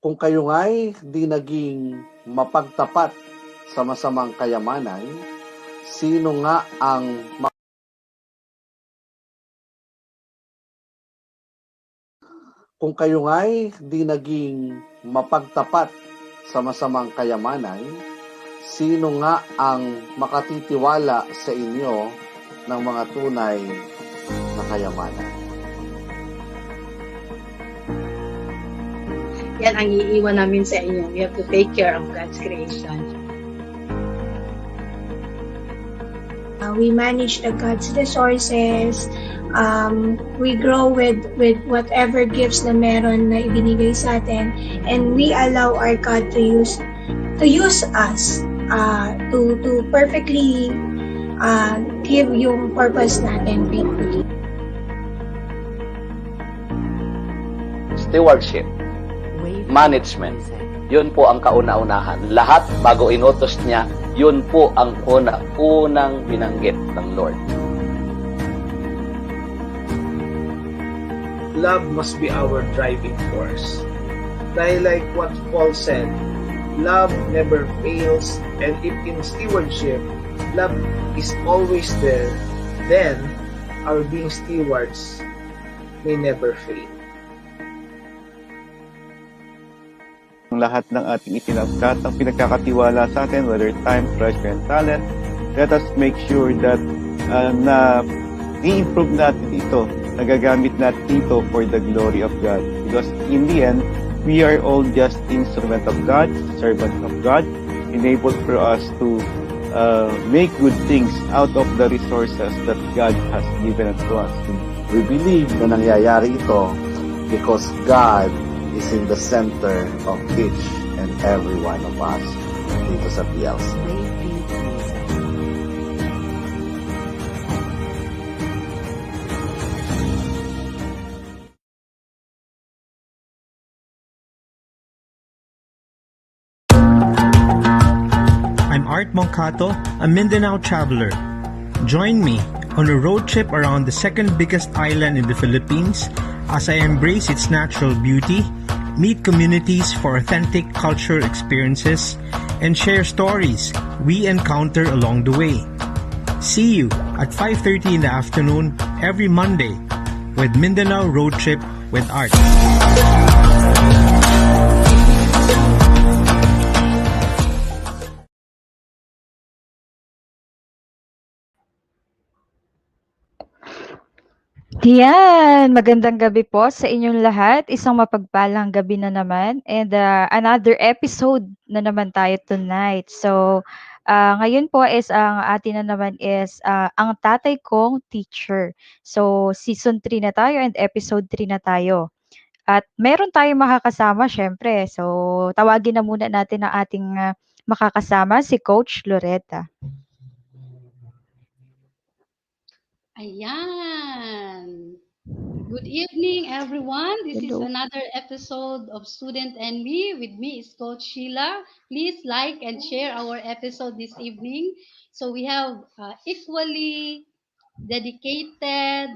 Kung kayo nga'y di naging mapagtapat sa masamang kayamanan, sino nga ang kung kayo nga'y di naging mapagtapat sa masamang kayamanan, sino nga ang makatitiwala sa inyo ng mga tunay na kayamanan? Yan ang iiwan namin sa inyo. We have to take care of God's creation. We manage the God's resources. We grow with whatever gifts na meron na ibinigay sa atin, and we allow our God to use us to perfectly give yung purpose natin faithfully. Stewardship, management, yun po ang kauna-unahan. Lahat bago inutos niya, yun po ang unang binanggit ng Lord. Love must be our driving force. Dahil like what Paul said, love never fails, and if in stewardship, love is always there, then our being stewards may never fail. Lahat ng ating itinangkat ang pinagkakatiwala sa atin, whether time, treasure, and talent, let us make sure that na i-improve natin ito, nagagamit natin ito for the glory of God. Because in the end, we are all just instrument of God, servant of God, enabled for us to make good things out of the resources that God has given to us. We believe na nangyayari ito because God is in the center of each and every one of us dito sa PLC. I'm Art Moncato, a Mindanao traveler. Join me on a road trip around the second biggest island in the Philippines as I embrace its natural beauty, meet communities for authentic cultural experiences, and share stories we encounter along the way. See you at 5:30 in the afternoon every Monday with Mindanao Road Trip with Art. Yan, magandang gabi po sa inyong lahat. Isang mapagpalang gabi na naman, and another episode na naman tayo tonight. So, ngayon po is ang atin na naman is ang tatay kong teacher. So, season 3 na tayo and episode 3 na tayo. At meron tayong makakasama syempre. So, tawagin na muna natin ang ating makakasama, si Coach Loretta. Ayan. Good evening, everyone. This is another episode of Student and Me. With me is Coach Sheila. Please like and share our episode this evening. So we have equally dedicated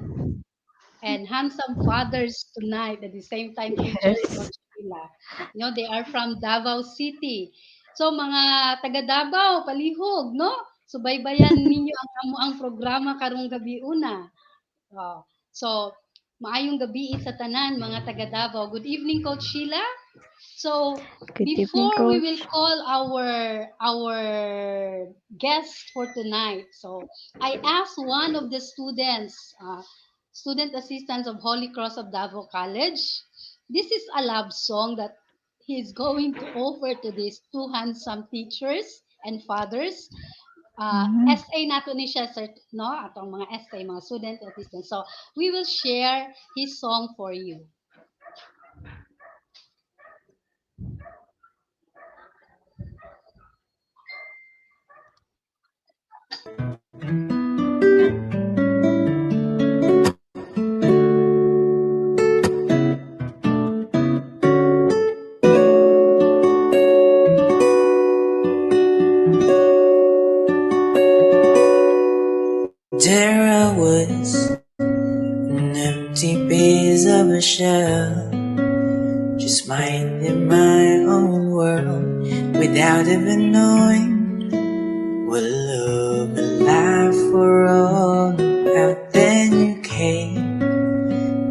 and handsome fathers tonight, at the same time teachers, Coach Sheila. You know, they are from Davao City. So mga taga Davao, palihog, no? Subaybayan ninyo ang programa karong gabi una. So, maayong gabi sa tanan mga taga Davao. Good evening, Coach Sheila. So, before we will call our guest for tonight, so I asked one of the students, student assistants of Holy Cross of Davao College. This is a love song that he is going to offer to these two handsome teachers and fathers. SA nato ni siya, sir, no? Atong mga SA, mga student assistants. So, we will share his song for you. There I was, an empty piece of a shell, just minding my own world without even knowing what love and life were all about. Then you came,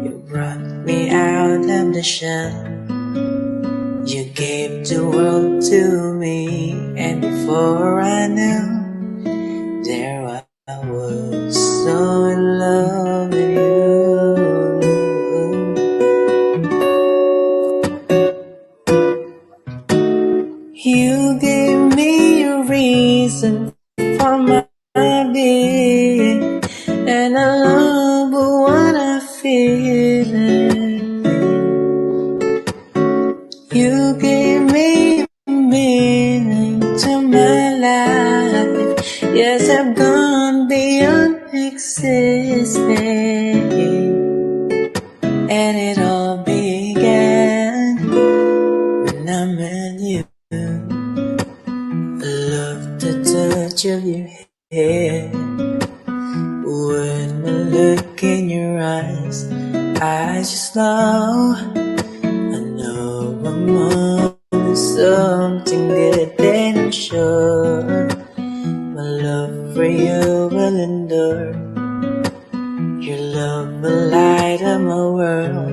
you brought me out of the shell. You gave the world to me, and before I knew, there I was, so in love with you. You gave me a reason for my being, and I love what I feel. You gave me meaning to my life. Yes, I've gone beyond existing, and it all began when I met you. I love the touch of your hair. When I look in your eyes, I just know, I know I'm on something good, and I'm sure my love for you will endure. Your love will light up my world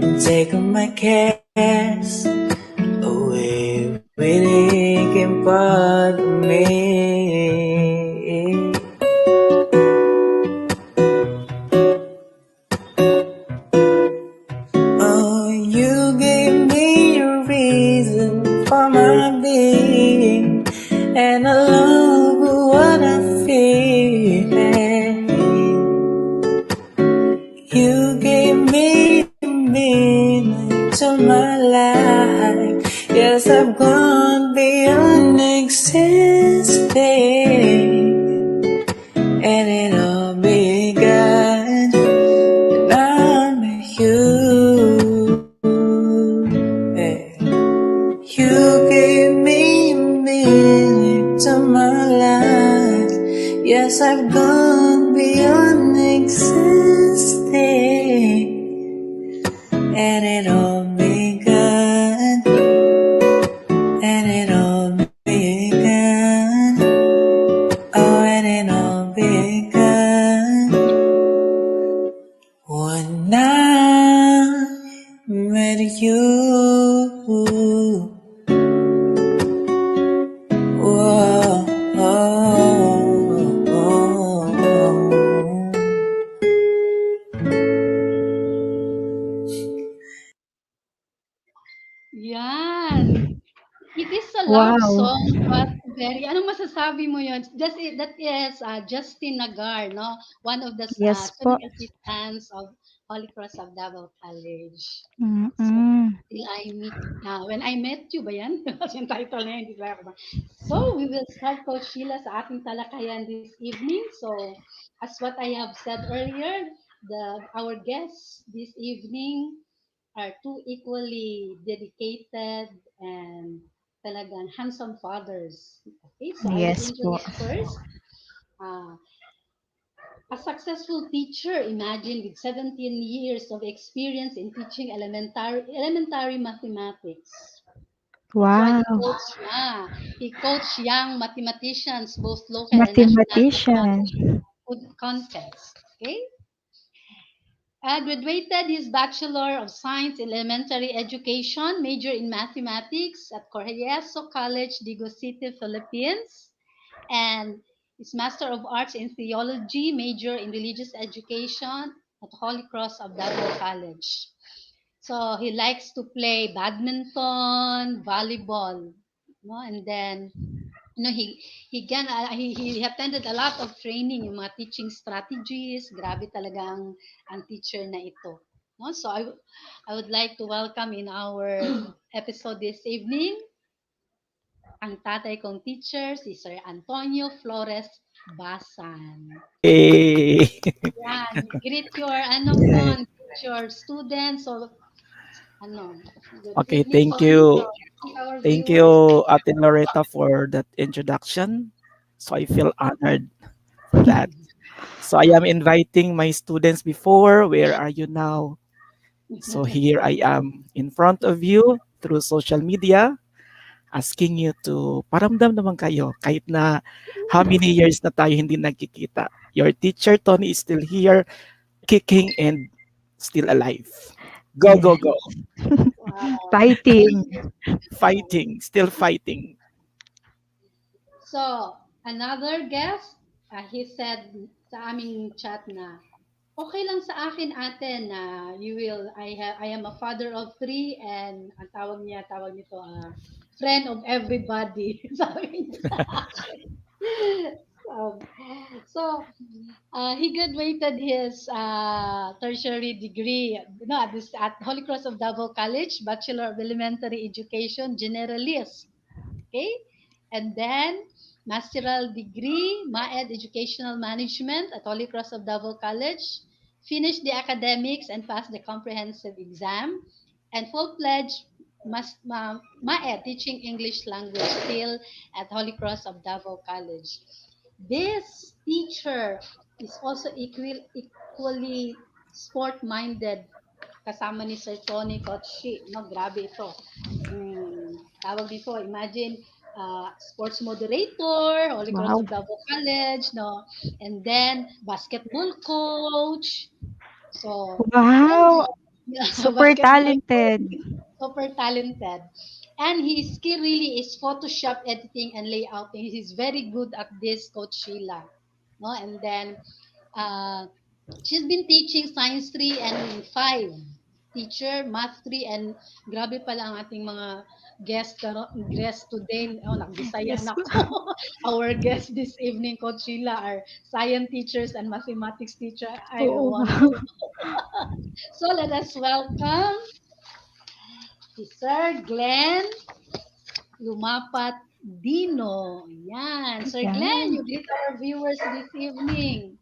and take all my cares away with aching part of me. Oh, you gave me a reason for my being, and I love what I feel. You gave me meaning to my life. Yes, I've gone beyond existing, and it all began when I met you. Hey. You gave me meaning to my life. Yes, I've gone beyond existing, and it all began, and it all began, oh, and it all began when I met you. Whoa, oh, oh, oh. Yan. It is a love Wow. song, but very, anong masasabi mo yun? That is Justin Nagar, no? One of the Yes po. student assistants of Holy Cross of Davao College. So, Mm-mm. till I meet, when I met you ba yan? Kasi yung title niya, hindi ko ba? So, we will start, Coach Sheila, sa ating talakayan this evening. So, as what I have said earlier, our guests this evening are two equally dedicated and talagang handsome fathers. Okay, so I will Yes po. introduce first. Uh, a successful teacher, imagine, with 17 years of experience in teaching elementary mathematics. That's why Wow. he coached young mathematicians, both local and national, to Mathematician. contest. Okay, graduated his Bachelor of Science in Elementary Education, major in Mathematics at Correaso College, Digo City, Philippines, and his Master of Arts in Theology, major in Religious Education at Holy Cross of Davao College. So he likes to play badminton, volleyball, no? And then he attended a lot of training, yung mga teaching strategies. Grabe talaga ang teacher na ito, no? So I would like to welcome in our episode this evening ang tatay kong teacher, si Sir Antonio Flores Basan. Hey. Yan, greet your ano po, greet your students. So ano, good Okay, evening po dito. Greet our thank viewers. you, Ate Loretta, for that introduction. So I feel honored for that. So I am inviting my students before. Where are you now? So here I am in front of you through social media asking you to paramdam naman kayo kahit na how many years na tayo hindi nagkikita. Your teacher Tony is still here, kicking and still alive. Go, Yeah. go, go. Wow. Fighting. Fighting, still fighting. So, another guest, he said sa aming chat na, okay lang sa akin ate na I am a father of three and ang tawag nito, friend of everybody. Sabi niya sa akin. So, he graduated his tertiary degree, at Holy Cross of Davao College, Bachelor of Elementary Education, Generalist. Okay? And then, masteral degree, MAED Educational Management at Holy Cross of Davao College. Finished the academics and passed the comprehensive exam. And full-fledged MAED, Teaching English Language, still at Holy Cross of Davao College. This teacher is also equally sport-minded kasama ni Sir Tony Kotshi. No, grabe ito. Tawag dito, imagine, sports moderator, Holy Cross Wow. of Davao College, no? And then, basketball coach. So, yan. Wow. Super Basketball talented. coach. Super talented. And his skill really is Photoshop editing and layouting. He's very good at this, Coach Sheila. No? And then, uh, she's been teaching Science 3 and 5. Teacher, Math 3, and grabe pala ang ating mga guest today. Oh, nagbisaya Yes na po. ako. Our guest this evening, Coach Sheila, are science teachers and mathematics teacher. I Oo, don't want wow. to. So let us welcome si Sir Glenn Lumapat Dino. Yan. Sir Glenn, Yan. you greet our viewers this evening.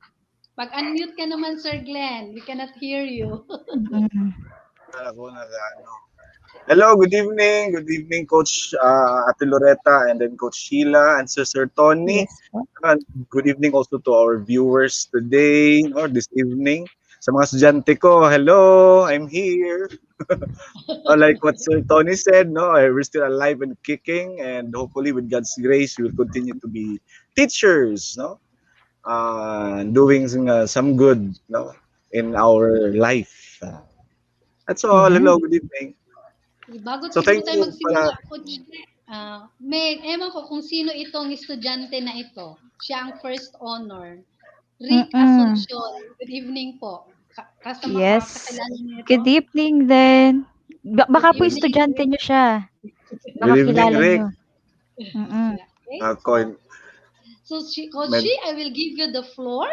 Pag-unmute ka naman, Sir Glenn. We cannot hear you. Mm. Ako ano. Hello, good evening. Good evening, Coach Ate Loretta and then Coach Sheila and Sir Tony. Yes po. And good evening also to our viewers today or this evening. Sa mga estudyante ko, hello, I'm here. Like what Sir Tony said, no, we're still alive and kicking, and hopefully with God's grace, we will continue to be teachers, no, doing some good, no, in our life. That's all. Hello, Yan. good evening. Bago So siguro thank tayo you pala. magsimula, Coach, ewan ko kung sino itong estudyante na ito. Siya ang first honor. Rick Mm. Asuncion. Good evening po. Yes. Kakilala niyo ito? Good evening din. Good Baka po evening, estudyante Rick. niyo siya. Good Baka evening, kilala Rick. niyo. Mm. Okay, Ako, Coach med, Shi, I will give you the floor.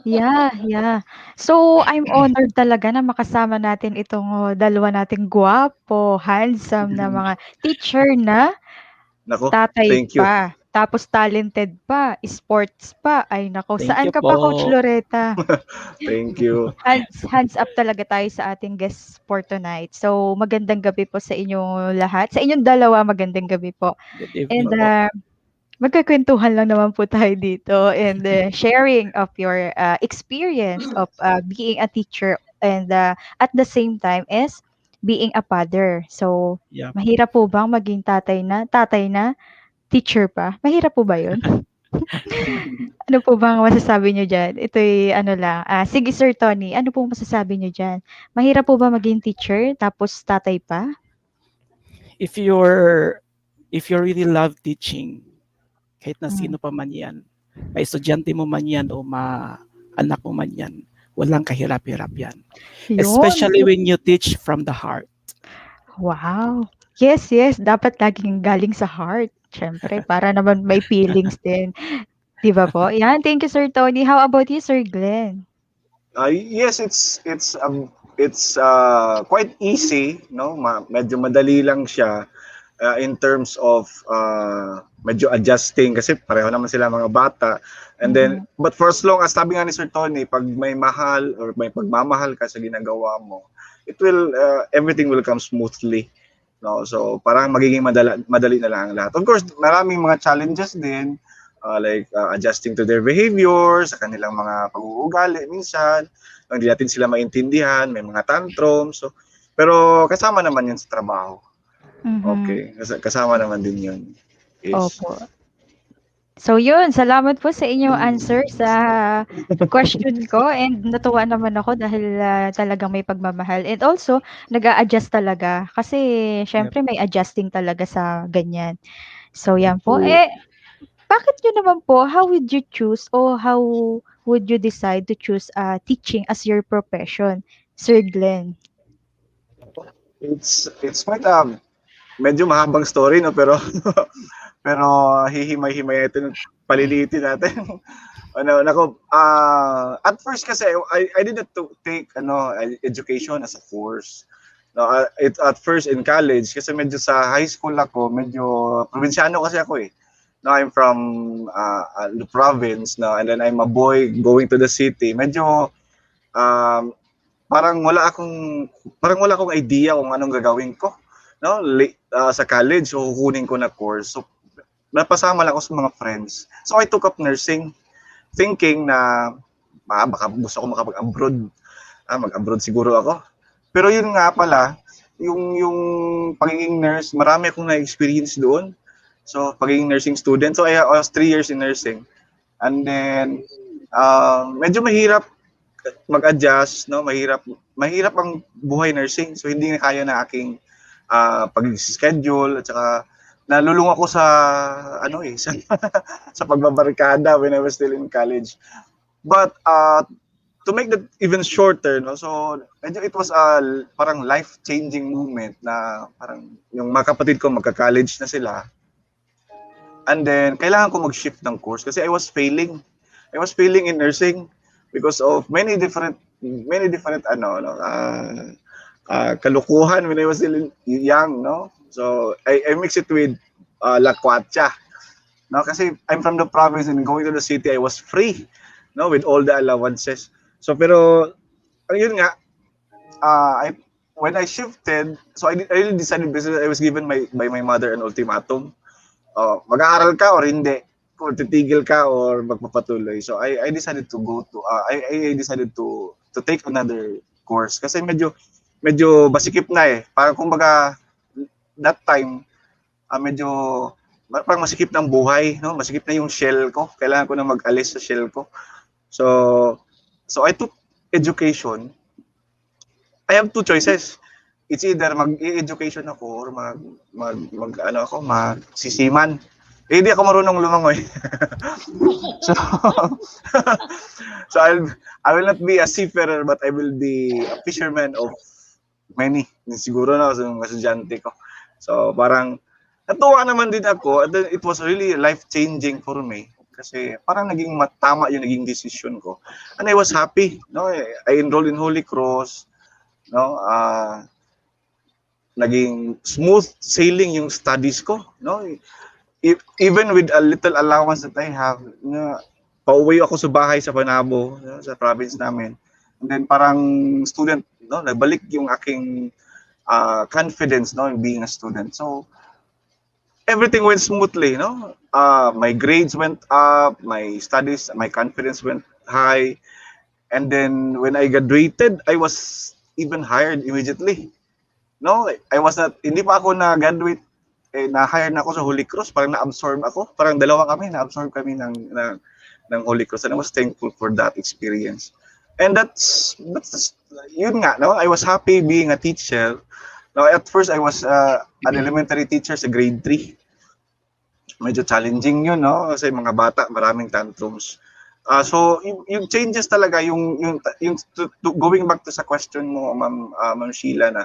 Yeah, yeah. So, I'm honored talaga na makasama natin itong dalawa nating gwapo, handsome na mga teacher na nako, tatay thank you. pa, tapos talented pa, sports pa. Ay nako, Thank saan you ka pa, Coach po. Loretta? Thank you. Hands up talaga tayo sa ating guest for tonight. So, magandang gabi po sa inyong lahat. Sa inyong dalawa, magandang gabi po. Good And evening po. magkukuwentuhan lang naman po tayo dito and sharing of your experience of being a teacher and at the same time is being a father. So, Yeah. mahirap po bang maging tatay na, teacher pa? Mahirap po ba yun? Ano po bang masasabi niyo diyan? Ito'y ano lang, sige Sir Tony, ano pong masasabi niyo diyan? Mahirap po ba maging teacher tapos tatay pa? If you're if you really love teaching, kahit na Hmm, sino pa man yan, estudyante mo man yan o anak mo man yan, walang kahirap-hirap yan. 'yun. Especially when you teach from the heart. Wow. Yes, yes, dapat laging galing sa heart, siyempre para naman may feelings din, 'di ba po? 'Yan, thank you Sir Tony. How about you, Sir Glenn? Yes, it's quite easy, no? Medyo madali lang siya in terms of medyo adjusting kasi pareho naman sila mga bata. And then, Mhm, but for as long as sabi nga ni Sir Tony, pag may mahal or may pagmamahal ka sa ginagawa mo, it will everything will come smoothly. No, so parang magiging madali na lang ang lahat. Of course, maraming mga challenges din adjusting to their behavior, sa kanilang mga pag-uugali minsan, hindi natin sila maintindihan, may mga tantrums. So, pero kasama naman yun sa trabaho. Okay, kasama naman din yun. Opo. So yun, salamat po sa inyong answer sa question ko and natuwa naman ako dahil talagang may pagmamahal and also nag-a-adjust talaga kasi syempre may adjusting talaga sa ganyan. So yan po. Bakit nyo naman po, how would you choose or how would you decide to choose teaching as your profession, Sir Glenn? It's quite medyo mahabang story, no, pero pero hihimay-himay ito, palilitin natin. At first kasi I didn't take education as a course. No, at first in college kasi medyo sa high school ako, medyo probinsyano kasi ako eh. No, I'm from the province, no, and then I'm a boy going to the city. Medyo parang wala akong idea kung anong gagawin ko, no, sa college. So kukunin ko na course. So napasama lang ako sa mga friends. So I took up nursing thinking na baka gusto ko makapag-abroad. Mag-abroad siguro ako. Pero yun nga pala, yung pagiging nurse, marami akong na-experience doon. So pagiging nursing student. So I was 3 years in nursing. And then medyo mahirap mag-adjust, no? Mahirap ang buhay nursing. So hindi na kaya na aking pag-schedule at saka nalulung ako sa sa pagbabarkada when I was still in college. But to make that even shorter, no, so it was a parang life-changing moment na parang yung mga kapatid ko magka-college na sila. And then kailangan ko mag-shift ng course kasi I was failing in nursing because of many different kalukuhan when I was still young, no. So I mix it with lakwatsa, no, kasi I'm from the province and going to the city I was free, no, with all the allowances. So pero yun nga, when I shifted, so I really decided because I was given by my mother an ultimatum. Mag-aaral ka or hindi, kung titigil ka or magpapatuloy. So I decided to go to I decided to take another course kasi medyo basikip na eh. Parang kumbaga that time medyo parang masikip ng buhay, no? Masikip na yung shell ko. Kailangan ko na mag-alis sa shell ko. So I took education. I have 2 choices. It's either mag-education ako or magsisiman. Hindi ako marunong lumangoy. so I will not be a seafarer but I will be a fisherman of many. Siguro na sa mga estudyante ko. So parang natuwa naman din ako. It was really life-changing for me kasi parang naging tama yung naging decision ko. And I was happy, no? I enrolled in Holy Cross, no? Naging smooth sailing yung studies ko, no? Even with a little allowance that I have, pauwi ako sa bahay sa Panabo, no, sa province namin. And then parang student, no, nagbalik yung aking confidence, no, in being a student. So everything went smoothly, no. My grades went up, my studies, my confidence went high. And then when I graduated, I was even hired immediately. No, I was not, hindi pa ako na-graduate, na-hire na ako sa Holy Cross, parang na-absorb ako. Parang dalawa kami, na-absorb kami ng Holy Cross. And I was thankful for that experience. And that's yun nga, no? I was happy being a teacher. No, at first, I was an elementary teacher sa grade 3. Medyo challenging yun, no? Kasi mga bata, maraming tantrums. So, yung changes talaga, going back to sa question mo, Ma'am Sheila, na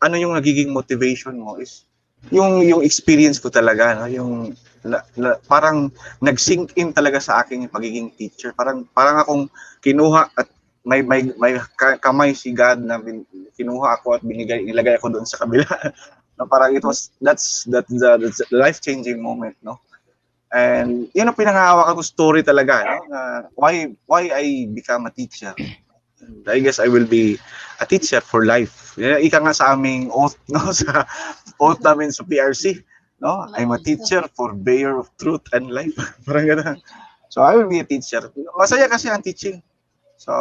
ano yung nagiging motivation mo is yung experience ko talaga, no? Yung parang nag-sink in talaga sa akin yung pagiging teacher. Parang akong kinuha at may kamay si God na kinuha ako at ilagay ako doon sa kabila. No, parang that's the life-changing moment, no? And yun ang pinangahawakan ko story talaga, no? Why I become a teacher. And I guess I will be a teacher for life. Ika nga sa aming oath, no, sa oath namin sa PRC, No, I'm a Oo. teacher for bearer of truth and life. Parang gano'n. So I will be a teacher. Masaya kasi ang teaching. So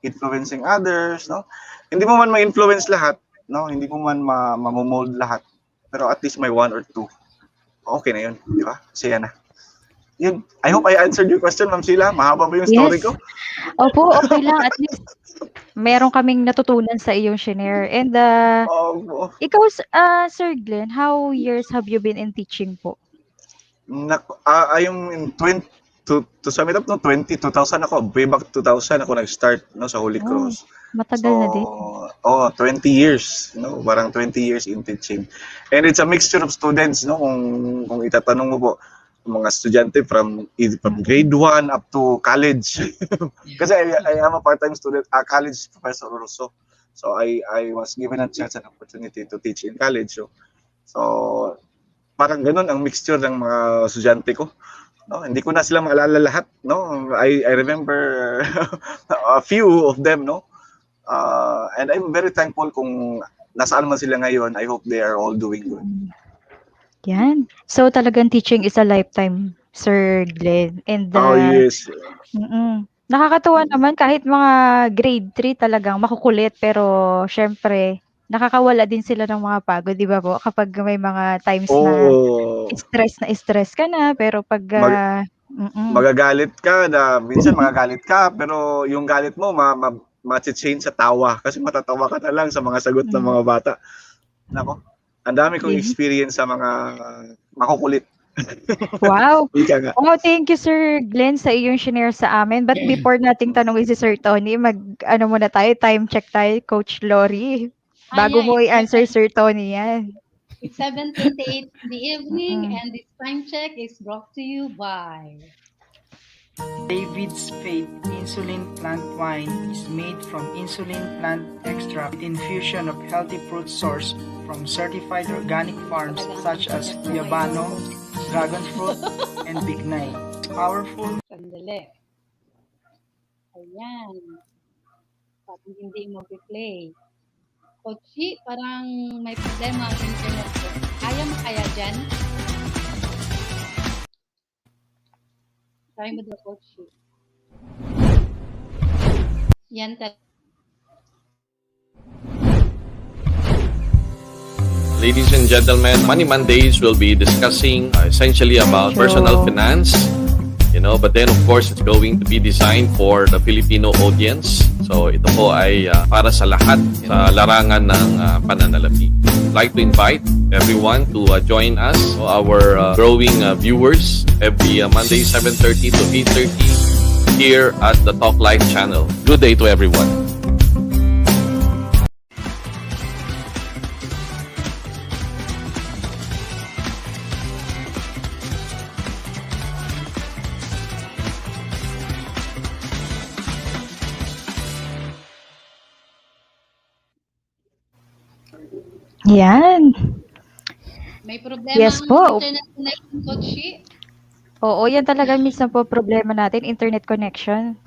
influencing others, no? Hindi mo man ma-influence lahat, no? Hindi mo man ma-mold lahat. Pero at least may one or two. Okay na 'yun, di ba? Masaya na. Yun. I hope I answered your question, Ma'am Sheila. Mahaba ba yung Yes. story ko? Opo, okay lang. At least meron kaming natutunan sa iyong shinare. And Oo. ikaw, Sir Glenn, how years have you been in teaching po? Yung in 20, to sum it up, no, 2000 ako, way back 2000 ako nag-start, no, sa Holy Oh, Cross. So, matagal na din. 20 years, no, parang 20 years in teaching. And it's a mixture of students, no, kung itatanong mo po, mga estudyante from grade 1 up to college. Kasi I am a part-time student, college professor also. So I was given a chance and opportunity to teach in college. So parang ganun ang mixture ng mga estudyante ko. No, hindi ko na sila maalala lahat, no. I remember a few of them, no. And I'm very thankful kung nasaan man sila ngayon. I hope they are all doing good. Yan. So talagang teaching is a lifetime, Sir Glenn. And Oh, yes. nakakatuwa naman kahit mga grade 3 talagang makukulit pero syempre nakakawala din sila ng mga pagod, 'di ba po? Kapag may mga times na Oo. stress ka na pero pag Mag magagalit ka na minsan magagalit ka pero yung galit mo ma-change sa tawa kasi matatawa ka na lang sa mga sagot ng mga bata. Nako, ang dami kong Yes. experience sa mga makukulit. Wow. Ika nga. Oh, thank you Sir Glenn sa iyong shinare sa amin. But before nating tanungin si Sir Tony, mag-ano muna tayo, time check tayo, Coach Lori. Bago Yeah, mo i-answer Sir Tony yan. it's 7:28 in the evening, and this time check is brought to you by David's Faith Insulin Plant Wine is made from insulin plant extract with infusion of healthy fruit sourced from certified organic farms such as Yabano, Dragon Fruit, and Bignay. Powerful. Sandali. Ayan. Parang hindi mag-play. Kochi, parang may problema ang internet ko. Kaya mo kaya dyan? Try mo daw, Kochi. Yan Ladies and gentlemen, Money Mondays will be discussing essentially about personal finance, but then of course it's going to be designed for the Filipino audience. So ito po ay para sa lahat sa larangan ng pananalapi. I'd like to invite everyone to join us, our growing viewers, every Monday 7:30 to 8:30 here at the Talk Live channel. Good day to everyone. Yan. May problema Yes ang po. internet connection, Kochi. Oo, yan talaga minsan po problema natin, internet connection.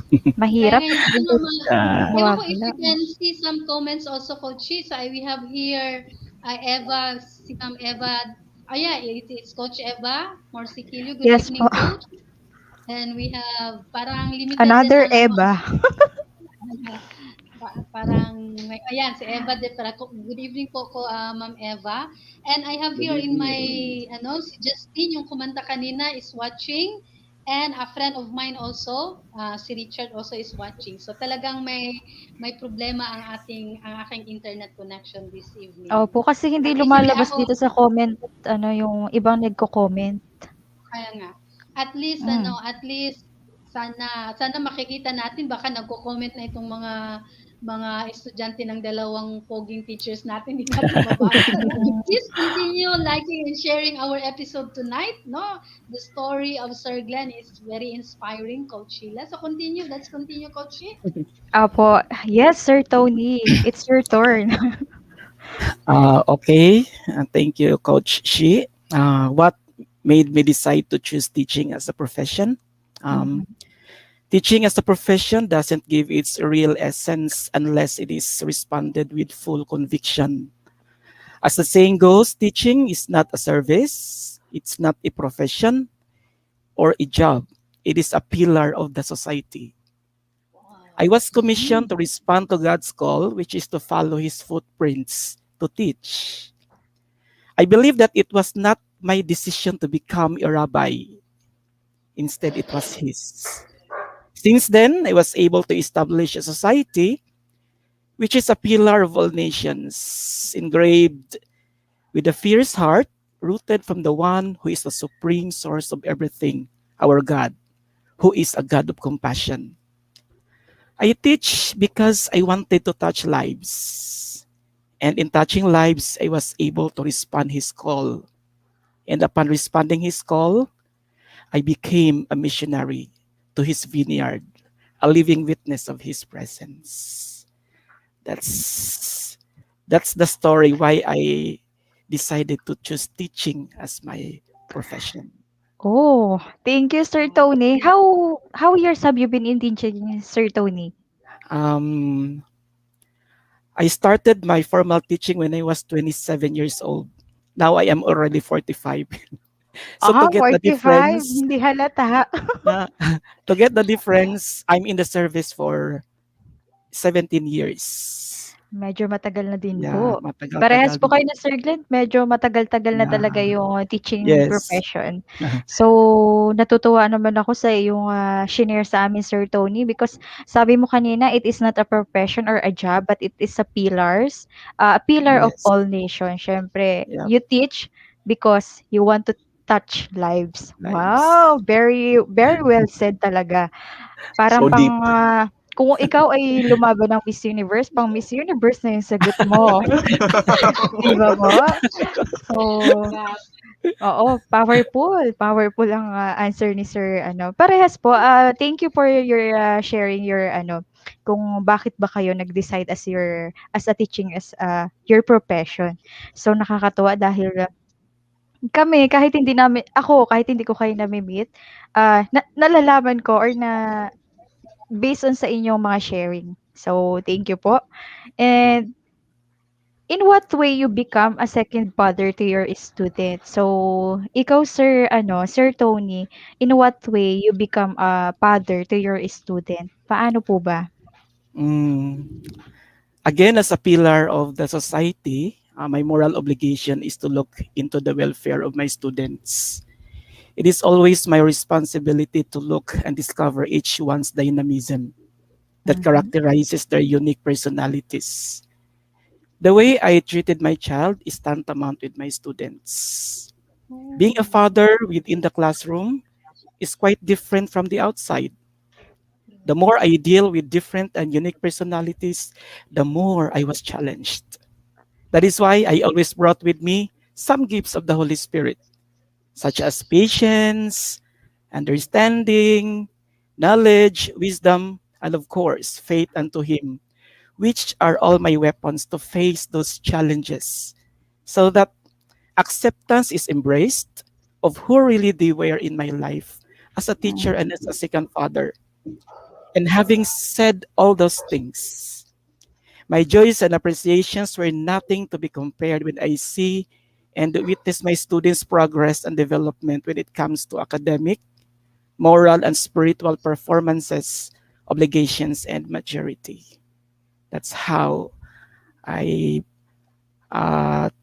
Mahirap. Kaya ngayon, ewan ko if Mawawala. you can see some comments also, Kochi. So we have here Eva, si Ma'am Eva. Yeah, it's Coach Eva Morsikilio. Good Yes evening, po. Coach. And we have parang limited Another din ang Eva. parang ayan si Eva de para good evening po ko Ma'am Eva, and I have here in my si Justin yung kumanta kanina is watching, and a friend of mine also si Richard also is watching. So talagang may problema ang aking internet connection this evening. Opo, kasi hindi At least lumalabas ako, dito sa comment, yung ibang nagko-comment. kaya nga. At least sana makikita natin, baka nagko-comment na itong mga estudyante ng dalawang poging teachers natin, hindi natin mabasa. Please continue liking and sharing our episode tonight. No, the story of Sir Glenn is very inspiring, Coach Sheila. So let's continue, Coach Sheila. Opo, yes Sir Tony, it's your turn. Okay, thank you, Coach Shi. What made me decide to choose teaching as a profession? Teaching as a profession doesn't give its real essence unless it is responded with full conviction. As the saying goes, teaching is not a service, it's not a profession or a job. It is a pillar of the society. I was commissioned to respond to God's call, which is to follow his footprints, to teach. I believe that it was not my decision to become a rabbi. Instead, it was his. Since then, I was able to establish a society which is a pillar of all nations, engraved with a fierce heart, rooted from the one who is the supreme source of everything, our God, who is a God of compassion. I teach because I wanted to touch lives. And in touching lives, I was able to respond his call. And upon responding his call, I became a missionary to his vineyard, a living witness of his presence. That's that's the story why I decided to choose teaching as my profession. Oh, thank you, Sir Tony. How years have you been in teaching, Sir Tony? Um, I started my formal teaching when I was 27 years old. Now I am already 45. So to Ah, get the 45, difference, hindi halata. uh, to get the difference, I'm in the service for 17 years. Medyo matagal na din Yeah, po. matagal-tagal Parehas po din. kayo ng Sir Glenn, medyo matagal-tagal na talaga Yeah. yung teaching Yes. profession. So, natutuwa naman ako sa iyong shinare sa amin, Sir Tony, because sabi mo kanina, it is not a profession or a job, but it is a pillar of Yes. all nations. Siyempre, Yeah. you teach because you want to touch lives. Lives. Wow, very very well said talaga. Parang So deep. kung ikaw ay lumaban ng Miss Universe, pang Miss Universe na yung sagot mo. 'Di ba po? So, oo, powerful ang answer ni Sir ano. Parehas po, thank you for your sharing your ano, kung bakit ba kayo nag-decide as a teaching as your profession. So, nakakatuwa dahil kami kahit hindi ko kayo nami-meet, nalalaman ko or based on sa inyong mga sharing. So, thank you po. And in what way you become a second father to your student? So, ikaw Sir Tony, in what way you become a father to your student? Paano po ba? Mm. Again, as a pillar of the society, my moral obligation is to look into the welfare of my students. It is always my responsibility to look and discover each one's dynamism that Mhm. characterizes their unique personalities. The way I treated my child is tantamount with my students. Being a father within the classroom is quite different from the outside. The more I deal with different and unique personalities, the more I was challenged. That is why I always brought with me some gifts of the Holy Spirit, such as patience, understanding, knowledge, wisdom, and of course, faith unto Him, which are all my weapons to face those challenges, so that acceptance is embraced of who really they were in my life as a teacher and as a second father. And having said all those things, my joys and appreciations were nothing to be compared when I see and witness my students' progress and development when it comes to academic, moral, and spiritual performances, obligations, and maturity. That's how I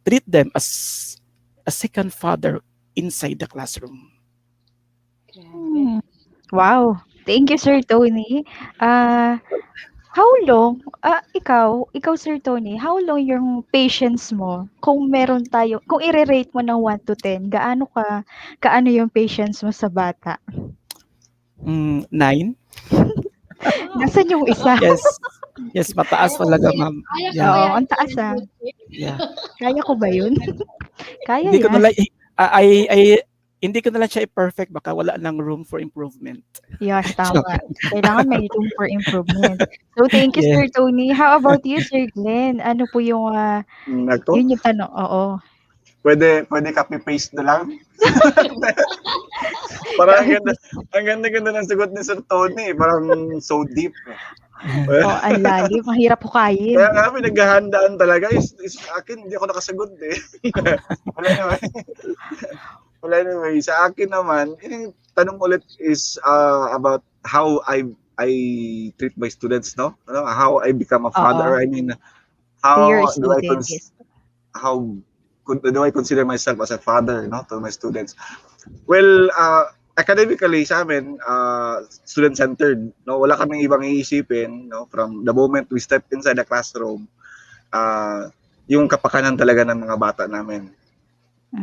treat them as a second father inside the classroom. Hmm. Wow, thank you Sir Tony. Ah, how long ikaw Sir Tony, how long yung patience mo kung ire-rate mo ng 1 to 10, gaano yung patience mo sa bata? 9? Nasaan yung isa? Yes. Yes, mataas Kaya ko talaga, yan. ma'am. Kaya ko Yeah. Oo, yan, ang Sir taas, Roderick. Yeah. Kaya ko ba yun? Kaya Hindi ko na yan. lang I hindi ko na lang siya i-perfect baka wala ng room for improvement. Yes, Joke tama. lang. Kailangan may room for improvement. So, thank you, Yeah. Sir Tony. How about you, Sir Glenn? Ano po yung, Nako, yun yung tanong, oo. pwede copy-paste na lang. Parang ang ganda ng sagot ni Sir Tony. Parang so deep. Oh, ang lalim. Mahirap Kaya hukayin. nga pinaghahandaan talaga is sa akin hindi ako nakasagot eh. Wala naman. Well, anyway, sa akin naman, yung tanong ulit is about how I treat my students, no? Ano, how I become a Oo. father. I mean, To your how do I student, yes. how do I consider myself as a father, no, to my students? Well, academically sa amin, student-centered, no? Wala kaming ibang iisipin, no? From the moment we step inside the classroom, uh, yung kapakanan talaga ng mga bata namin.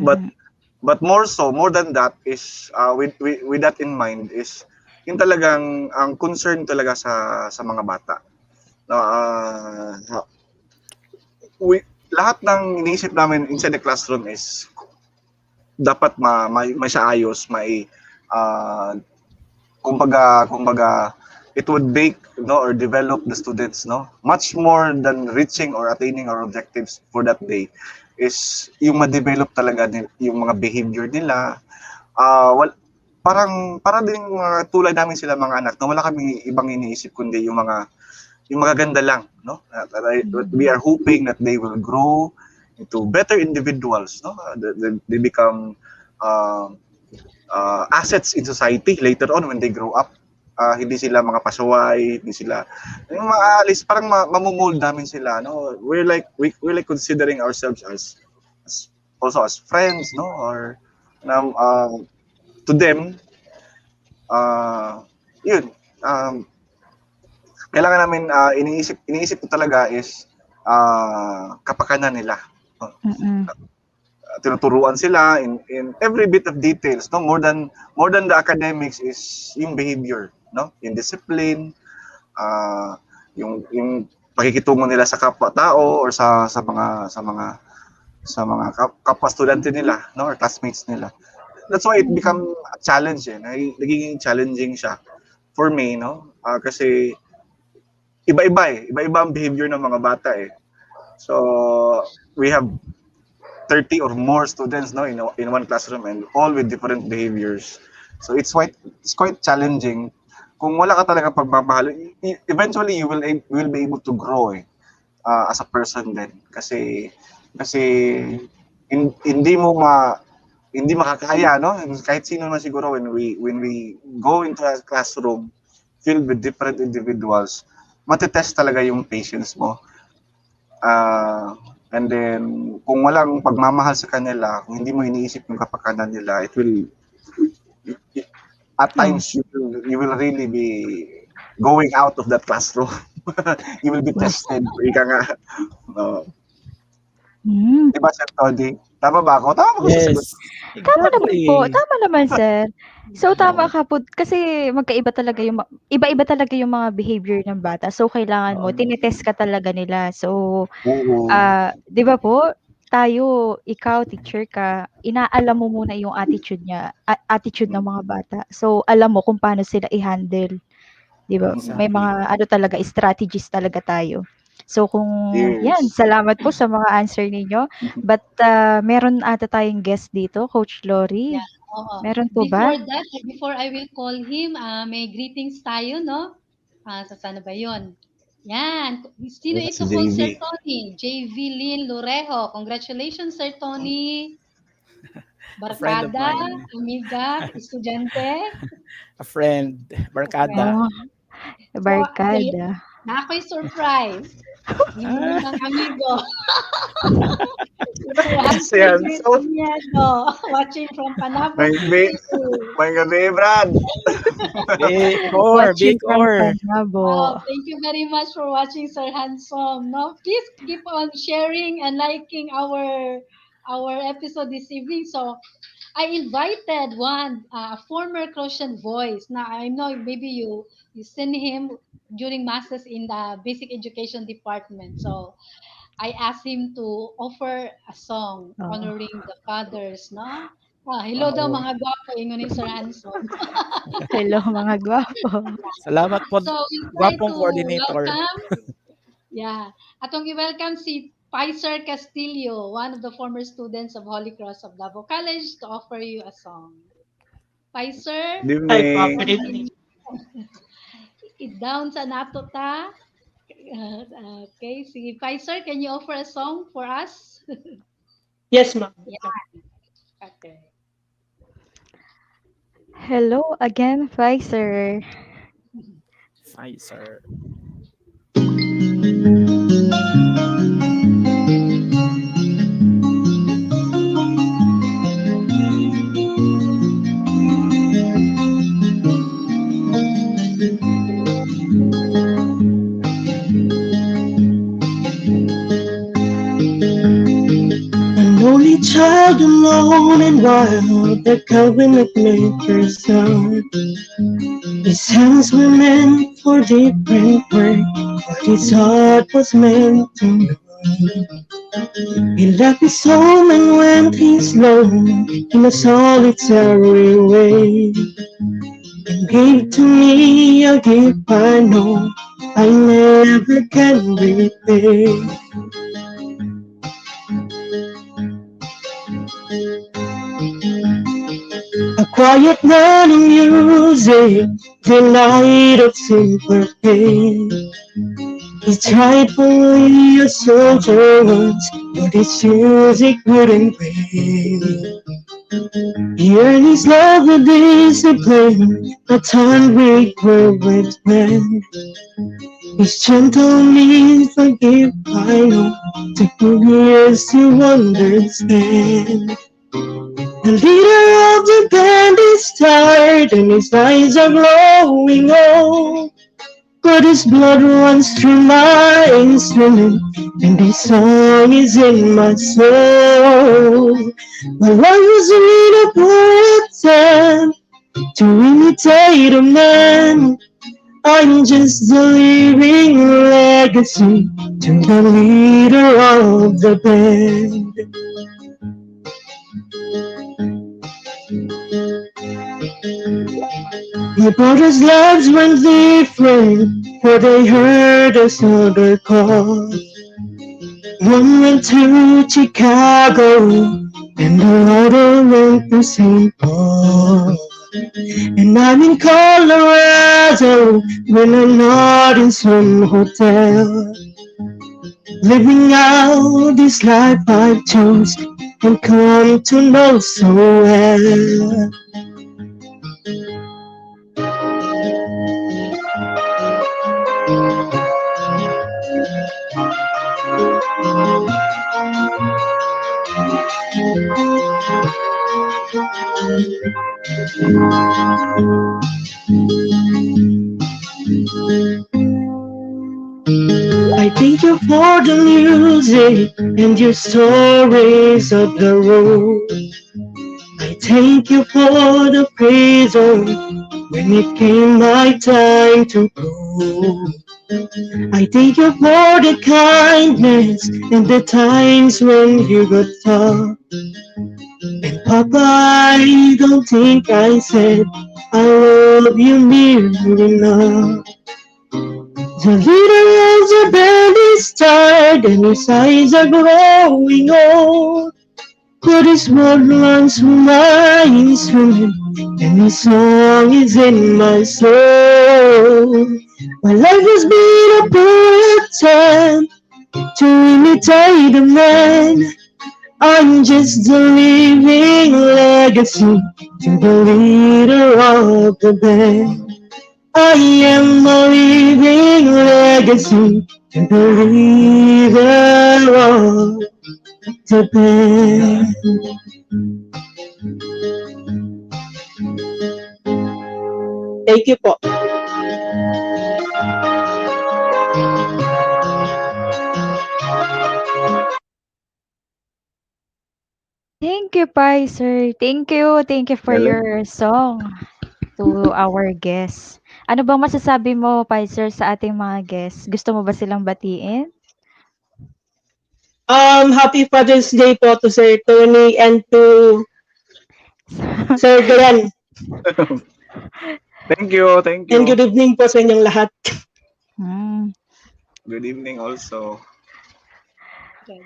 But Mhm. But more than that is with that in mind is yung talagang ang concern talaga sa mga bata. No, lahat ng iniisip namin inside the classroom is dapat may saayos, may uh, kumbaga it would make, no, or develop the students, no, much more than reaching or attaining our objectives for that day is yung ma-develop talaga yung mga behavior nila. Parang din mga tulad namin sila mga anak na wala kaming ibang iniisip kundi yung mga ganda lang, no? We are hoping that they will grow into better individuals, no? They become uh, assets in society later on when they grow up. Hindi sila mga pasaway, hindi sila yung maalis, parang mamumold namin sila, no? We're like considering ourselves as also as friends, no? Or to them, yun, kailangan namin, iniisip ko talaga is kapakanan nila. Mm. Tinuturuan sila in every bit of details, no, more than the academics is yung behavior, no, yung discipline, yung pakikitungo nila sa kapwa-tao or sa mga kapwa estudyante nila, no, or classmates nila. That's why it become a challenge eh. Nagiging challenging siya for me, no? Kasi iba-iba ang behavior ng mga bata eh. So we have 30 or more students, no, in one classroom and all with different behaviors. So it's quite challenging. Kung wala ka talaga pagmamahal, eventually you will be able to grow eh, as a person din kasi hindi mo hindi makakaya, no, kahit sino man siguro when we go into a classroom filled with different individuals, matetest talaga yung patience mo. And then kung walang pagmamahal sa kanila, kung hindi mo iniisip yung kapakanan nila, it will at times you will really be going out of that classroom. You will be tested. Ika nga. Diba, Sir Toddy? Tama ba ako? Tama ba ako sa sagot? Yes. Tama naman po. Exactly. Tama naman, sir. So, tama ka po. Kasi magkaiba talaga yung, iba-iba talaga yung mga behavior ng bata. So, kailangan mo, tinetest ka talaga nila. So, Oo. di ba po, tayo, ikaw, teacher ka, inaalam mo muna yung attitude niya, attitude ng mga bata. So, alam mo kung paano sila i-handle. Di ba? May Exactly. mga, talaga, strategies talaga tayo. So, kung, yan, Yes. salamat po sa mga answer ninyo. But, meron ata tayong guest dito, Coach Lori. Yeah, oo. Meron po ba? Before that, or before I will call him, may greetings tayo, no? Sa sana ba yun? Yan. Sino Yeah, ito si called JV. Sir Tony? JV Lin Lorejo. Congratulations, Sir Tony. A friend of Barkada, mine. amiga, estudyante. A friend. Barkada. Oh, So, barkada. na ako'y surprise. Hindi mo man lang amigo. Sir Si Hanson Hanson. Nieto, watching from Panabo May City. gabi, Brad. Big or. Watching Big from or. Panabo. Thank you very much for watching, Sir Handsome. No, please keep on sharing and liking our episode this evening. So I invited one former Croatian voice. Now I know maybe you send him during masters in the basic education department. So I asked him to offer a song Oh. honoring the fathers. No. Hello daw Wow. mga gwapo, ingon ni Sir Handsome. Hello, mga gwapo. Salamat po, So we'll try gwapong to coordinator. welcome. Yeah. Atong i-welcome si Pizer Castillo, one of the former students of Holy Cross of Davao College, to offer you a song. Pizer, Good Hi po, evening. good evening. it down sa nato ta. Okay, sige. Pfizer, can you offer a song for us? Yes, ma'am. Yeah. Okay. Hello again, Pfizer. Pfizer. An only child alone and wild, the covenant maker's son. His hands were meant for different work, but his heart was meant to know. He left his home and went his lone in a solitary way, and gave to me a gift I know I never can repay. A quiet man in music, the light of simple pain. He tried for me a soldier once, but his music wouldn't win. He earned his love with discipline, a hungry with men. His gentle means forgive, I know, took me years to understand. The leader of the band is tired and his eyes are glowing old. But his blood runs through my instrument and this song is in my soul. My life was in a poet to imitate a man. I'm just the living legacy to the leader of the band. My brother's lives went different, for they heard another call. One went to Chicago, and the other went to St. Paul. And I'm in Colorado, when I'm not in some hotel. Living out this life I chose, and come to know so well. I thank you for the music and your stories of the road. I thank you for the praise when it came my time to go. I thank you for the kindness and the times when you got tough. And Papa, I don't think I said I love you nearly enough. The leader of the band is tired and his eyes are growing old. But his blood runs through my instrument and his song is in my soul. My life has been a poet to imitate a man. I'm just the living legacy to the leader of the band. I am a living legacy to the leader of the band. Thank you po. Thank you, Pfizer. Thank you. Thank you for Galing. your song to our guests. Ano bang masasabi mo, Pfizer, sa ating mga guests? Gusto mo ba silang batiin? Happy Father's Day po to Sir Tony and to Sir Glenn. Thank you, thank And you. good evening po sa inyong lahat. Good evening also. Okay.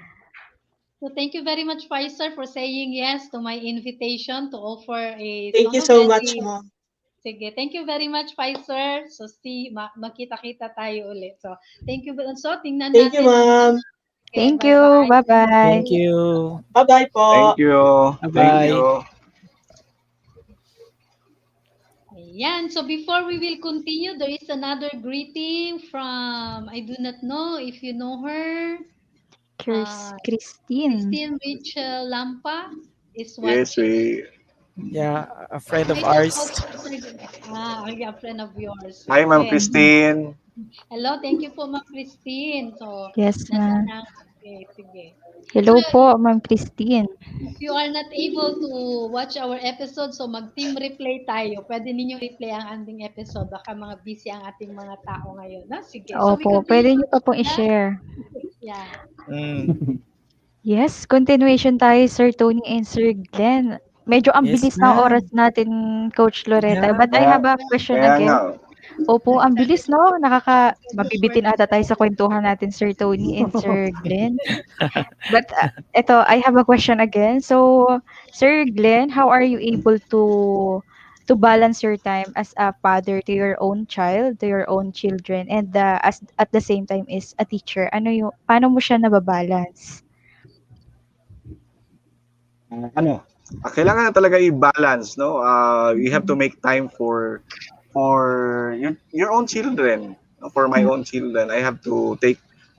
So thank you very much, Pfizer, for saying yes to my invitation to offer a Thank song you of so much, very Mom. Sige, thank you very much, Pfizer. So, makita-kita tayo ulit. So, thank you. So, tingnan Thank you, natin. ma'am. Okay, Thank you. bye-bye. Bye-bye. Thank you. Bye-bye po. Thank you. Thank Bye-bye. you. Ayan. So, before we will continue, there is another greeting from, I do not know if you know her. Christine. Christine Rachel Lampa is Yes, watching. we. Yeah, a friend of I thought ours. Coach a friend of yours. Hi, Ma'am Okay. Christine. Hello, thank you po, Ma'am Christine. So, Yes, ma'am. okay, sige. So, Hello po, Ma'am Christine. if you are not able to watch our episode, so mag-team replay tayo. Pwede ninyong replay ang ating episode. Baka mga busy ang ating mga tao ngayon. Na? Sige. So, we Opo, continue, pwede niyo pa Coach pong Sheila. i-share. Yeah. Yes, continuation tayo, Sir Tony and Sir Glenn. Medyo ang Yes, bilis ng oras ma'am. natin, Coach Loretta. Yeah. But I have a question Kaya nga. again. Opo, ang bilis, no? Mabibitin ata tayo sa kwentuhan natin, Sir Tony and Sir Glenn. But eto, I have a question again. So, Sir Glenn, how are you able to balance your time as a father to your own child, to your own children, and as at the same time is a teacher? Paano mo siya nababalance? Kailangan na talaga i-balance, no? You have to make time for your own children. For my own children, I have to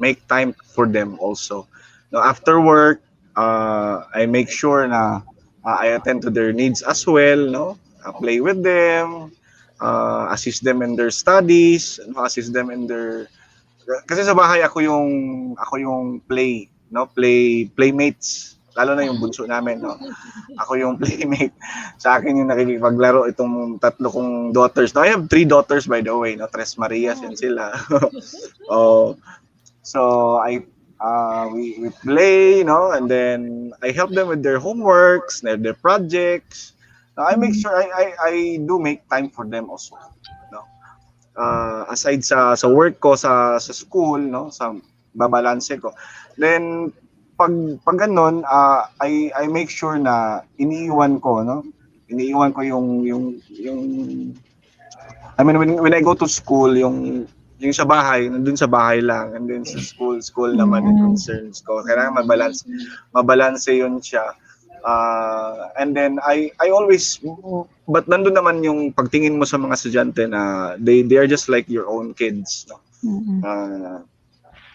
make time for them also. No, after work, I make sure na I attend to their needs as well, no? Play with them, assist them in their studies, no? Assist them in their kasi sa bahay ako yung playmates, lalo na yung bunso namin, no. Ako yung playmate. Sa akin yung nakikipaglaro itong tatlo kong daughters. No, I have 3 daughters by the way, no. Tres Marias yan sila. Oh, so we play, and then I help them with their homeworks, their projects. I make sure I do make time for them also, no. Aside sa work ko sa school, no, sa babalanse ko, then pag ganun, I make sure na iniiwan ko yung I mean when I go to school, yung sa bahay, nandun sa bahay lang, and then sa school naman yung concerns ko. Kailangan mabalanse yun siya. And then I always, but nandun naman yung pagtingin mo sa mga estudyante na they are just like your own kids, no?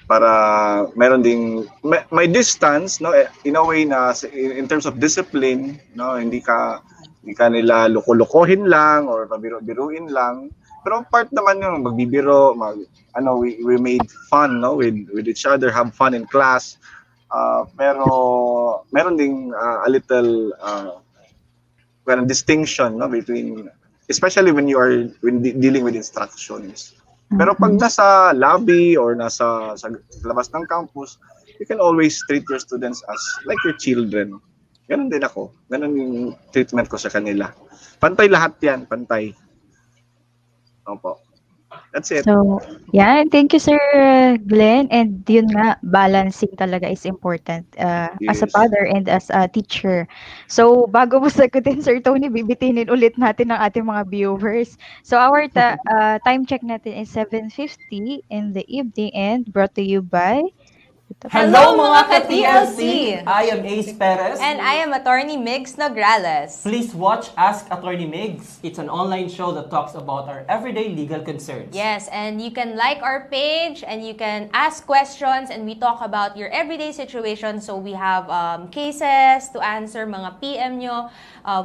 Para meron ding may distance, no, in a way na in terms of discipline, no, hindi ka nila loko-lokohin lang or pabiro-biruin lang, pero part naman yung magbibiro, we made fun, no, with each other, have fun in class. Pero meron ding a little distinction, no, between, especially when dealing with instructions. Pero pag nasa lobby or sa labas ng campus, you can always treat your students as like your children. Ganun din ako. Ganun yung treatment ko sa kanila. Pantay lahat yan, pantay. Opo. That's it. So, yeah, thank you, Sir Glenn. And yun nga, balancing talaga is important as a Yes. father and as a teacher. So, bago mo sagutin, Sir Tony, bibitinin ulit natin ang ating mga viewers. So, our time check natin is 7:50 in the evening and brought to you by... Hello mga ka-TLC! I am Ace Perez. And I am Attorney Migs Nograles. Please watch Ask Attorney Migs. It's an online show that talks about our everyday legal concerns. Yes, and you can like our page and you can ask questions and we talk about your everyday situation. So we have cases to answer, mga PM nyo.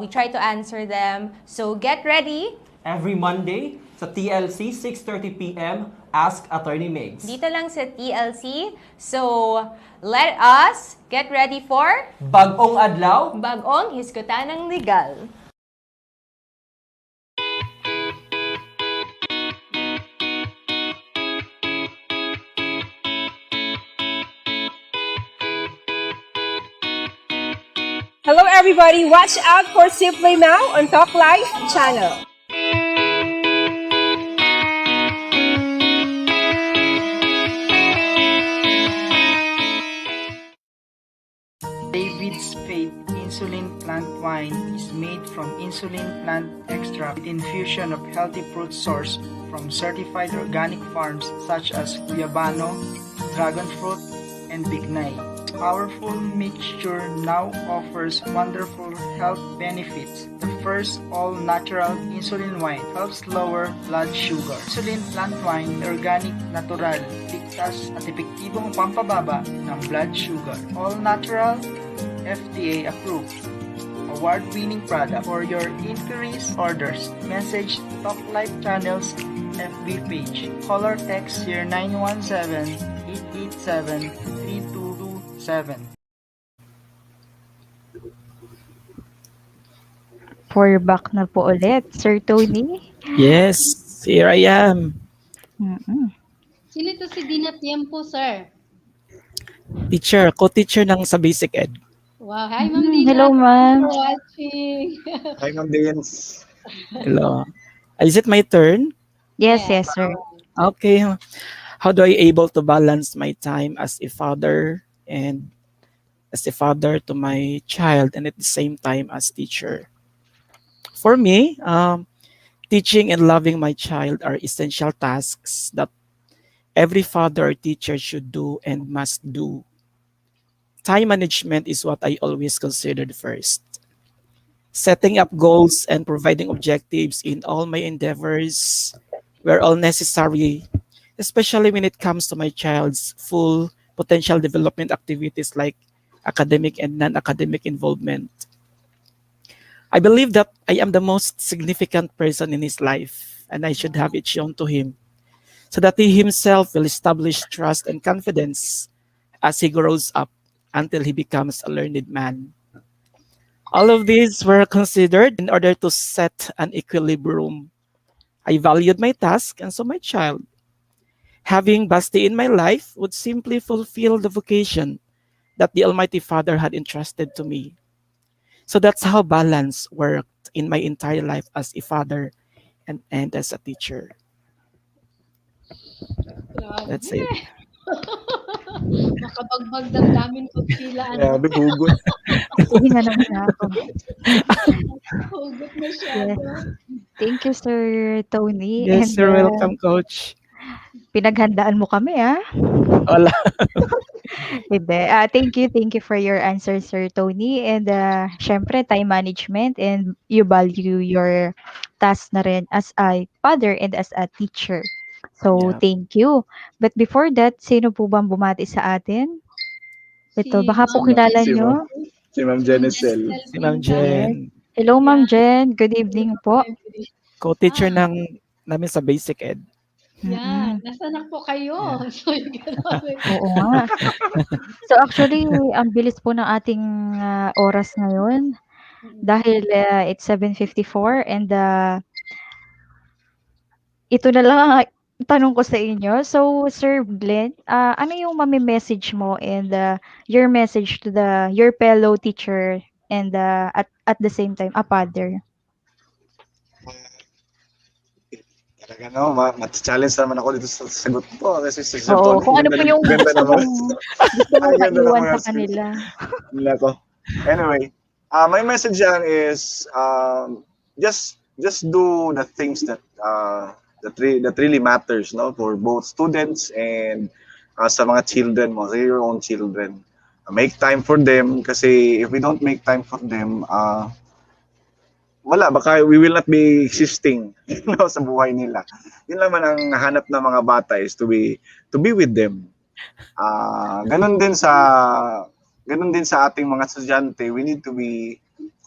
We try to answer them. So get ready. Every Monday sa TLC, 6:30 p.m., Ask Attorney Migs. Dito lang sa TLC. So, let us get ready for Bagong Adlaw, Bagong Hisgutanang Legal. Hello everybody, watch out for Simply Now on Talk Life channel. David's Faith Insulin Plant Wine is made from insulin plant extract with infusion of healthy fruit sourced from certified organic farms such as Guyabano, dragon fruit, and Bignay. Powerful mixture now offers wonderful health benefits. The first all-natural insulin wine helps lower blood sugar. Insulin plant wine, organic, natural, ligtas at epektibong pampababa ng blood sugar. All-natural, FDA approved. Award-winning product. For your inquiries, orders, message Talk Life Channel's FB page. Call or text 0917-887-3227. For back na po ulit, Sir Tony. Yes, here I am. Sino to si Dina Tiempo, sir? Teacher, co-teacher ng sa Basic Ed. Wow, hi Ma'am Dina. Hello, Thank you ma'am. for watching. Hi, Ma'am Dins. Hello. Is it my turn? Yes, sir. Okay. How do I able to balance my time as a father and as a father to my child and at the same time as teacher? For me, teaching and loving my child are essential tasks that every father or teacher should do and must do. Time management is what I always considered first. Setting up goals and providing objectives in all my endeavors were all necessary, especially when it comes to my child's full potential development activities like academic and non-academic involvement. I believe that I am the most significant person in his life and I should have it shown to him so that he himself will establish trust and confidence as he grows up until he becomes a learned man. All of these were considered in order to set an equilibrium. I valued my task and so my child. Having Basti in my life would simply fulfill the vocation that the Almighty Father had entrusted to me. So that's how balance worked in my entire life as a father and as a teacher. That's it. Makabagbag damdamin ko sila. Grabe, hugot. Hihinga naman ako. Hugot masyado. Thank you, Sir Tony. Yes, And you're welcome, Coach. pinaghandaan mo kami, Wala. Hindi. Thank you for your answer, Sir Tony. And syempre, time management and you value your task na rin as a father and as a teacher. So, Yeah. thank you. But before that, sino po bang bumati sa atin? Ito, baka po kilala nyo. Si Ma'am Jenicel. Si Ma'am Jen. Hello, Ma'am Jen. Good evening po. Co-teacher namin sa Basic Ed. Yan, nasaan po kayo? So, Oo nga. So actually, ang bilis po ng ating oras ngayon dahil it's 7:54 and ito na lang ang tanong ko sa inyo. So, Sir Glenn, ano yung message mo and your message to your fellow teacher and at the same time a father? Talaga no, mat-challenge naman ako dito sa sagot ko kasi si Sir Oo, Tony, kung ano po yung ganda gusto naman. gusto mong Ganda maiwan naman sa kanila. Nako. Anyway, my message dyan is just do the things that really matters, no, for both students and sa mga children mo, sa your own children. Make time for them kasi if we don't make time for them, wala, baka we will not be existing sa buhay nila. Yun naman ang hanap ng mga bata is to be with them. Ganun din sa ating mga estudyante, we need to be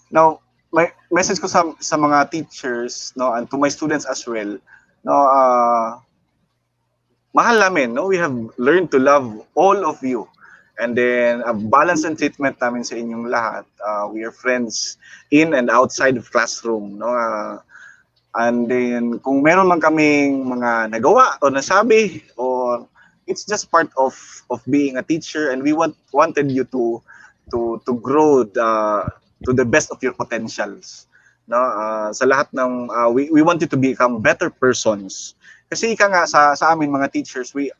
now my message ko sa mga teachers, no, and to my students as well, no, mahal namin, no, we have learned to love all of you. And then, a balance and treatment namin sa inyong lahat. We are friends in and outside of classroom. No? And then, kung meron man kaming mga nagawa o nasabi, or it's just part of being a teacher, and we wanted you to grow to the best of your potentials. No? Sa lahat ng, we want you to become better persons. Kasi ika nga sa amin mga teachers, we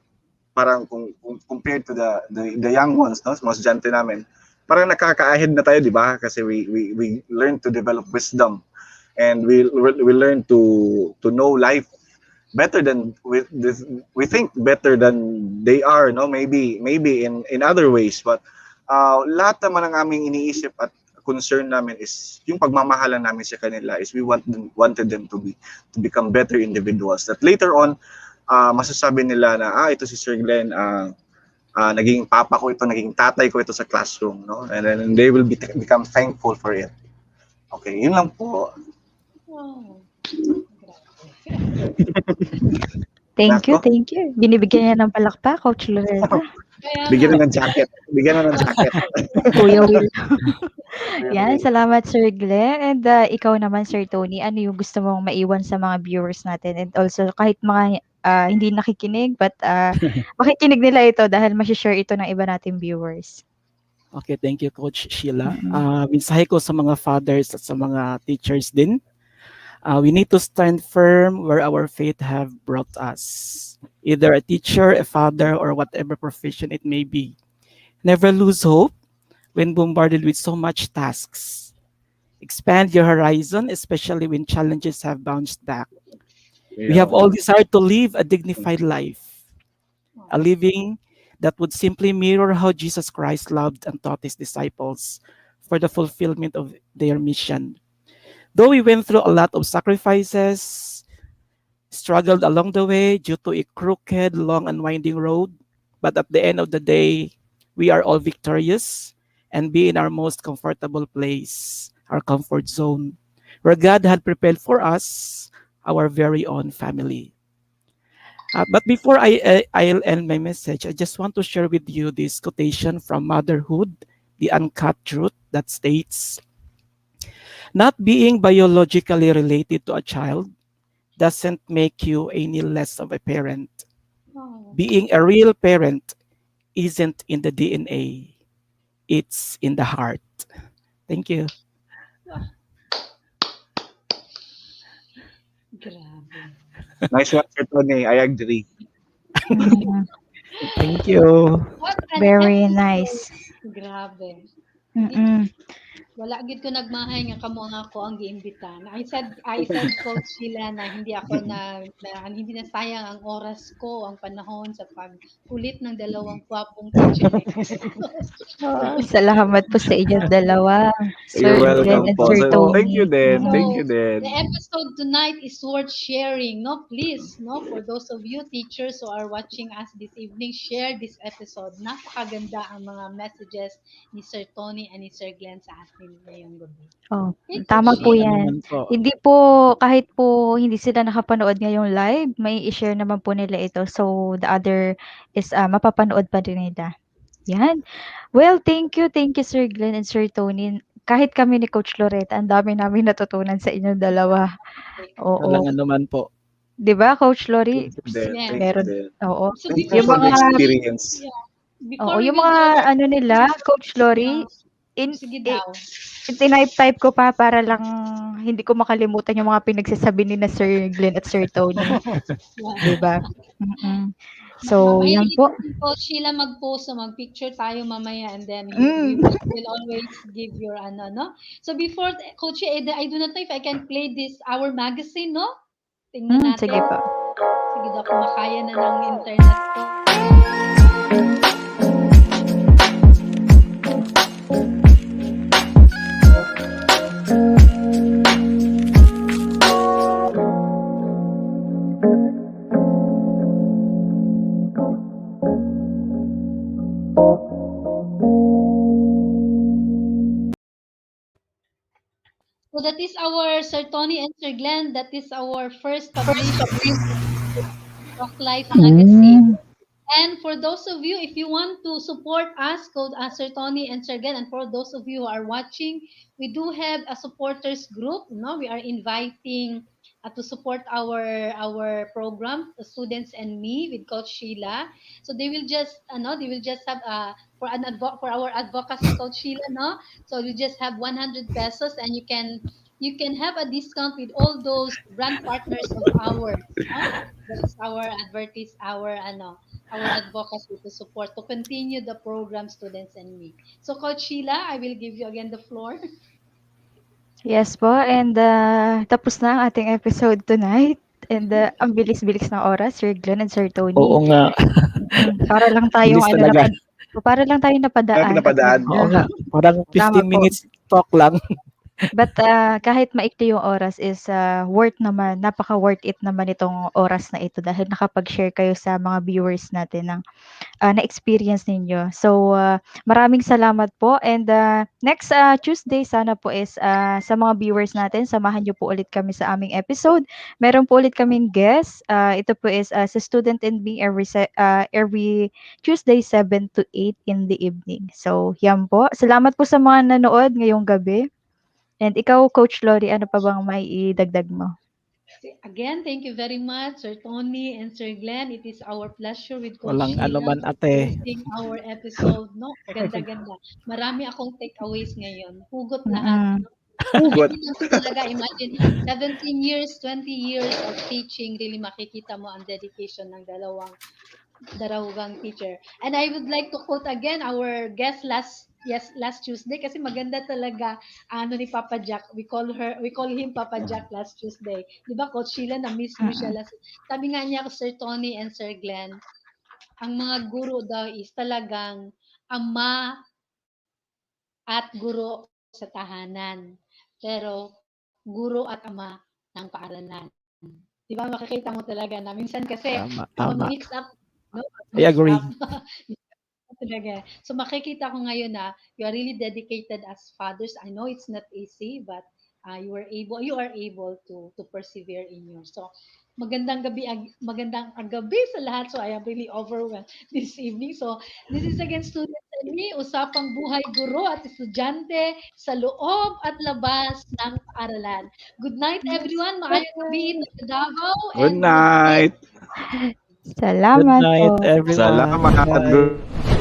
parang kung compared to the young ones, no, mga estudyante namin, parang nakaka-ahead na tayo, di ba? Kasi we learn to develop wisdom, and we learn to know life better than we think better than they are, no, maybe in other ways, but lahat naman ng aming iniisip at concern namin is yung pagmamahalan namin sa kanila, is we wanted them to become better individuals, that later on masasabi nila na ito si Sir Glenn, naging papa ko ito, naging tatay ko ito sa classroom, no, and then they will become thankful for it. Okay, yun lang po. Wow. Thank you, Nako. thank you. Binibigyan niya ng palakpak, Coach Loretta. Bigyan na ng jacket. Bigyan na ng jacket. Kuya Will. Yan, salamat Sir Glenn. And ikaw naman Sir Tony, ano yung gusto mong maiwan sa mga viewers natin? And also kahit mga hindi nakikinig but makikinig nila ito dahil ma-share ito ng iba nating viewers. Okay, thank you Coach Sheila. Mensahe ko sa mga fathers at sa mga teachers din. We need to stand firm where our faith have brought us. Either a teacher, a father, or whatever profession it may be. Never lose hope when bombarded with so much tasks. Expand your horizon, especially when challenges have bounced back. We have all desired to live a dignified life, a living that would simply mirror how Jesus Christ loved and taught his disciples for the fulfillment of their mission. Though we went through a lot of sacrifices, struggled along the way due to a crooked, long, and winding road, but at the end of the day, we are all victorious and be in our most comfortable place, our comfort zone, where God had prepared for us our very own family. But before I'll end my message, I just want to share with you this quotation from Motherhood, the Uncut Truth, that states, "Not being biologically related to a child doesn't make you any less of a parent. Being a real parent isn't in the DNA, it's in the heart." Thank you. Grabe. Nice one, Sir Tony. I agree. Thank you. What an Very episode. nice. Grabe. Mm-mm. Wala gid ko nagmahay nga kamo nga ako ang giimbitahan. I said Coach Sheila na hindi ako hindi na sayang ang oras ko, ang panahon sa pagkulit ng dalawang gwapong teacher. Salamat po sa inyong dalawa, You're Sir Glenn welcome and po. Sir So, thank you Tony. din. Thank So, you din. the episode tonight is worth sharing, no? Please, no? For those of you teachers who are watching us this evening, share this episode. Napakaganda ang mga messages ni Sir Tony and ni Sir Glenn sa atin ngayong gabi. Oh, Okay, tama Coach po Sheila? yan. Hindi po, kahit po hindi sila nakapanood ngayong live, may i-share naman po nila ito. So, the other is mapapanood pa din nila. Yan. Well, thank you Sir Glenn and Sir Tony. Kahit kami ni Coach Loretta, ang dami namin natutunan sa inyong dalawa. Oo. Walang anuman po. 'Di ba, Coach Lori? Thank you din. Yes. Thank you Meron, din. oo. So Thank you Yung for the mga, experience. oo, before we yung will mga do our ano nila, Coach Lori, sige daw. tinipe-type ko pa para lang hindi ko makalimutan yung mga pinagsasabi ni na Sir Glenn at Sir Tony. 'Di ba? Mm. So, yan Mahilig po. po Sheila mag-post, so mag-picture tayo mamaya and then we will always give your ano, no? So before, Coach, I do not know if I can play this our magazine, no? Tingnan natin. Sige po. Sige daw, kung makaya na ng internet ko. So that is our Sir Tony and Sir Glenn. That is our first published Rock Life magazine. And for those of you, if you want to support us, go Sir Tony and Sir Glenn. And for those of you who are watching, we do have a supporters group. No, we are inviting to support our program, the students and me with Coach Sheila. So they will just have for our advocacy, Coach Sheila. No, so you just have 100 pesos, and you can have a discount with all those brand partners of ours. No? That's our our advocacy to support, to continue the program, Students and Me. So, Coach Sheila, I will give you again the floor. Yes po, and tapos na ang ating episode tonight. And ang bilis-bilis ng oras, Sir Glenn and Sir Oo Tony. nga. Para lang tayong Bilis ano talaga. para lang tayong napadaan at Oo nga, parang tama 15 po. minutes talk lang. But kahit maikli yung oras is worth naman, napaka-worth it naman itong oras na ito dahil nakapag-share kayo sa mga viewers natin ng na-experience ninyo. So, maraming salamat po and next Tuesday sana po is sa mga viewers natin, samahan niyo po ulit kami sa aming episode. Meron po ulit kaming guest. Ito po is sa Student and Me every Tuesday 7 to 8 in the evening. So, yan po. Salamat po sa mga nanood ngayong gabi. And ikaw, Coach Lori, ano pa bang maiidagdag mo? Again, thank you very much, Sir Tony and Sir Glenn. It is our pleasure with Coach Walang Sheila anuman, ate. hosting our episode. No, ganda-ganda. Marami akong takeaways ngayon. Hugot lahat. No? Hugot. Makikita mo talaga, imagine, 17 years, 20 years of teaching, really makikita mo ang dedication ng dalawang teacher. And I would like to quote again our guest last Tuesday kasi maganda talaga ano ni Papa Jack. We call him Papa Jack last Tuesday. 'Di ba Coach Sheila na miss mo siya last. Sabi nga niya Sir Tony and Sir Glenn, ang mga guro daw is talagang ama at guro sa tahanan. Pero guro at ama ng paaralan. 'Di ba makikita mo talaga na minsan kasi Tama. mix up, no? I Mix agree. up. Talaga. So makikita ko ngayon na you are really dedicated as fathers. I know it's not easy, but you are able to persevere in yours. So magandang gabi sa lahat. So I am really overwhelmed this evening. So this is again Students and Me, usapang buhay guro at estudyante sa loob at labas ng paaralan. Good night everyone. Maayong gabi sa Davao Good and good day. night. Salamat Good night, po. everyone. Salamat. Bye. Good